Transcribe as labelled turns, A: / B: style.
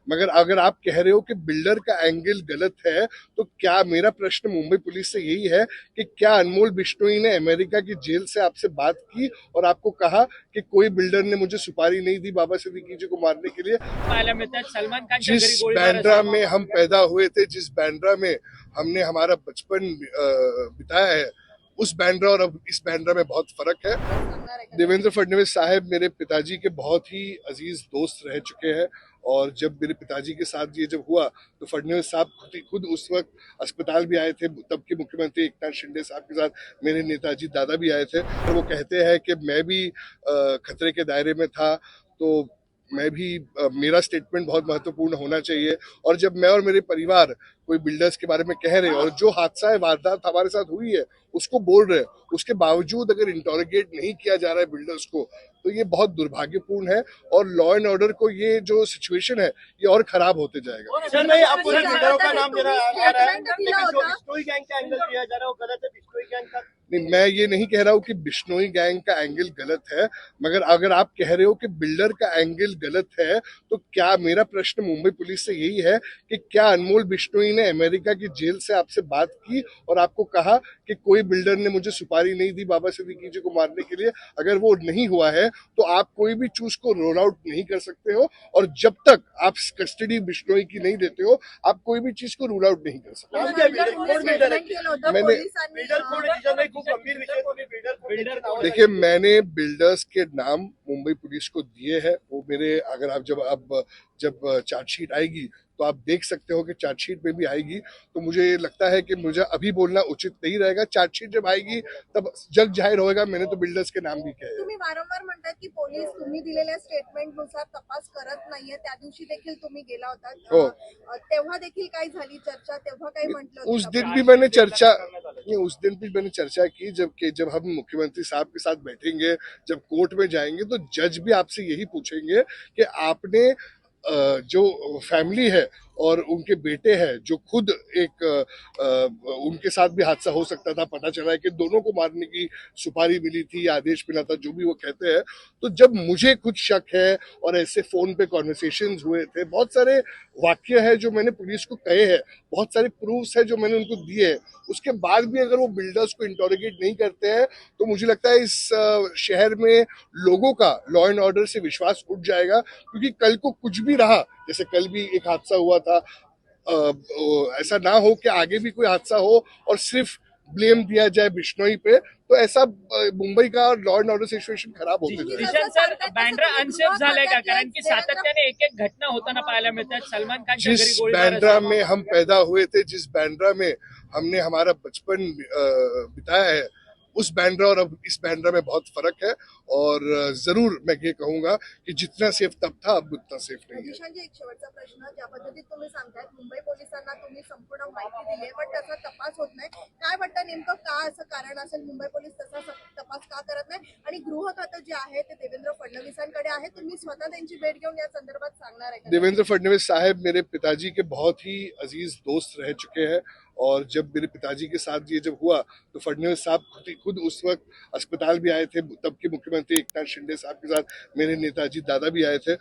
A: मगर अगर आप कह रहे हो कि बिल्डर का एंगल गलत है, तो क्या मेरा प्रश्न मुंबई पुलिस से यही है कि क्या अनमोल बिश्नोई ने अमेरिका की जेल से आपसे बात की और आपको कहा कि कोई बिल्डर ने मुझे सुपारी नहीं दी बाबा सिद्दीकी जी को मारने के लिए?
B: पाहायला मिळतात सलमान खानच्या घरी
A: जिस
B: गोळीबार
A: बैंड्रा
B: असेल
A: में हम पैदा हुए थे, जिस बैंड्रा में हमने हमारा बचपन बिताया है, उस बैंड्रा और अब इस बैंड्रा में बहुत फर्क है। देवेंद्र फडणवीस साहब मेरे पिताजी के बहुत ही अजीज दोस्त रह चुके हैं, और जब मेरे पिताजी के साथ ये जब हुआ तो फडणवीस साहब खुद उस वक्त अस्पताल भी आए थे। तब के मुख्यमंत्री एकनाथ शिंदे साहब के साथ मेरे नेताजी दादा भी आए थे, और वो कहते हैं कि मैं भी खतरे के दायरे में था, तो मैं भी मेरा स्टेटमेंट बहुत महत्वपूर्ण होना चाहिए। और जब मैं और मेरे परिवार कोई बिल्डर्स के बारे में कह रहे हैं और जो हादसा है, वारदात हमारे साथ हुई है, उसको बोल रहे हैं, उसके बावजूद अगर इंटरोगेट नहीं किया जा रहा है बिल्डर्स को, तो ये बहुत दुर्भाग्यपूर्ण है। और लॉ एंड ऑर्डर को ये जो सिचुएशन है, ये और खराब होते जाएगा।
C: सर, नहीं, आप पूरे बिल्डरों का नाम जरा आ रहा है, बिश्नोई गैंग का एंगल दिया जा रहा है, वो गलत है। बिश्नोई गैंग का
A: नहीं, मैं ये नहीं कह रहा हूँ कि बिश्नोई गैंग का एंगल गलत है, मगर अगर आप कह रहे हो कि बिल्डर का एंगल गलत है, तो क्या मेरा प्रश्न मुंबई पुलिस से यही है कि क्या अनमोल बिश्नोई ने अमेरिका की जेल से आपसे बात की और आपको कहा कि कोई बिल्डर ने मुझे सुपारी नहीं दी बाबा सिद्दीकी जी को मारने के लिए? अगर वो नहीं हुआ है, तो आप कोई भी चूज को रोल आउट नहीं कर सकते हो, और जब तक आप कस्टडी बिश्नोई की नहीं देते हो, आप कोई भी चीज को रूल आउट नहीं कर सकते। देखिए, मैंने बिल्डर्स के नाम मुंबई पुलिस को दिए हैं। वो मेरे, अगर आप जब चार्जशीट आएगी तो आप देख सकते हो कि चार्जशीट में भी आएगी। तो मुझे लगता है कि मुझे अभी बोलना उचित नहीं रहेगा। चार्जशीट जब आएगी तब जग जाहीर होएगा। मैंने तो बिल्डर्स के नाम भी कहे।
D: तुम्ही वारंवार म्हणतात की पोलीस तुम्ही दिलेल्या स्टेटमेंटनुसार तपास करत नाहीये। त्या दिवशी देखील तुम्ही गेला होता, तेव्हा देखील काय झाली चर्चा? तेव्हा काय म्हटलं?
A: उस दिन भी मैंने चर्चा की, जब हम मुख्यमंत्री साहब के साथ बैठेंगे, जब कोर्ट में जाएंगे, तो जज भी आपसे यही पूछेंगे कि आपने जो फैमिली है और उनके बेटे हैं, जो खुद एक उनके साथ भी हादसा हो सकता था, पता चला है कि दोनों को मारने की सुपारी मिली थी, आदेश मिला था, जो भी वो कहते हैं। तो जब मुझे कुछ शक है और ऐसे फोन पे कॉन्वर्सेशंस हुए थे, बहुत सारे वाक्य है जो मैंने पुलिस को कहे हैं, बहुत सारे प्रूफ्स है जो मैंने उनको दिए हैं, उसके बाद भी अगर वो बिल्डर्स को इंटरोगेट नहीं करते हैं, तो मुझे लगता है इस शहर में लोगों का लॉ एंड ऑर्डर से विश्वास उठ जाएगा। क्योंकि कल को कुछ भी रहा, जैसे कल भी एक हादसा हुआ था, ऐसा ना हो कि आगे भी कोई हादसा हो और सिर्फ ब्लेम दिया जाए बिश्नोई पे, तो ऐसा मुंबई का लॉ एंड ऑर्डर सिच्युएशन खराब होते जाएगा।
B: जिशन सर, बँड्रा अनसेफ झालाय का? कारण की सातत्याने एक घटना होताना पाहायला मिळतात। सलमान खानच्या घरी
A: जिस
B: गोळीबार
A: बैंड्रा में हम पैदा हुए थे, जिस बैंड्रा में हमने हमारा बचपन बिताया है, उस बैंड्रा और अब इस बैंड्रा में बहुत फर्क है। और जरूर मैं ये कहूंगा कि जितना सेफ तब था, अब उतना सेफ नहीं है।
D: जिशांजी, एक शेवटचा प्रश्न. ज्या पद्धतीत तुम्ही सांगतायत मुंबई पोलिसांना तुम्ही संपूर्ण माहिती दिली आहे, पण त्याचा तपास होत नाही. काय वाटतं नेमकं का असं कारण असेल? मुंबई पोलीस तसा तपास का करत नाही? आणि गृह खातं जे आहे ते देवेंद्र फडणवीसांकडे आहे. तुम्ही स्वतः त्यांची भेट घेऊन या संदर्भात सांगणार आहे का?
A: देवेंद्र फडणवीस साहब मेरे पिताजी के बहुत ही अजीज दोस्त रह चुके हैं, और जब मेरे पिताजी के साथ ये जब हुआ तो फडणवीस साहब खुद उस वक्त अस्पताल भी आए थे। तब के मुख्यमंत्री एकनाथ शिंदे साहब के साथ मेरे नेताजी दादा भी आए थे।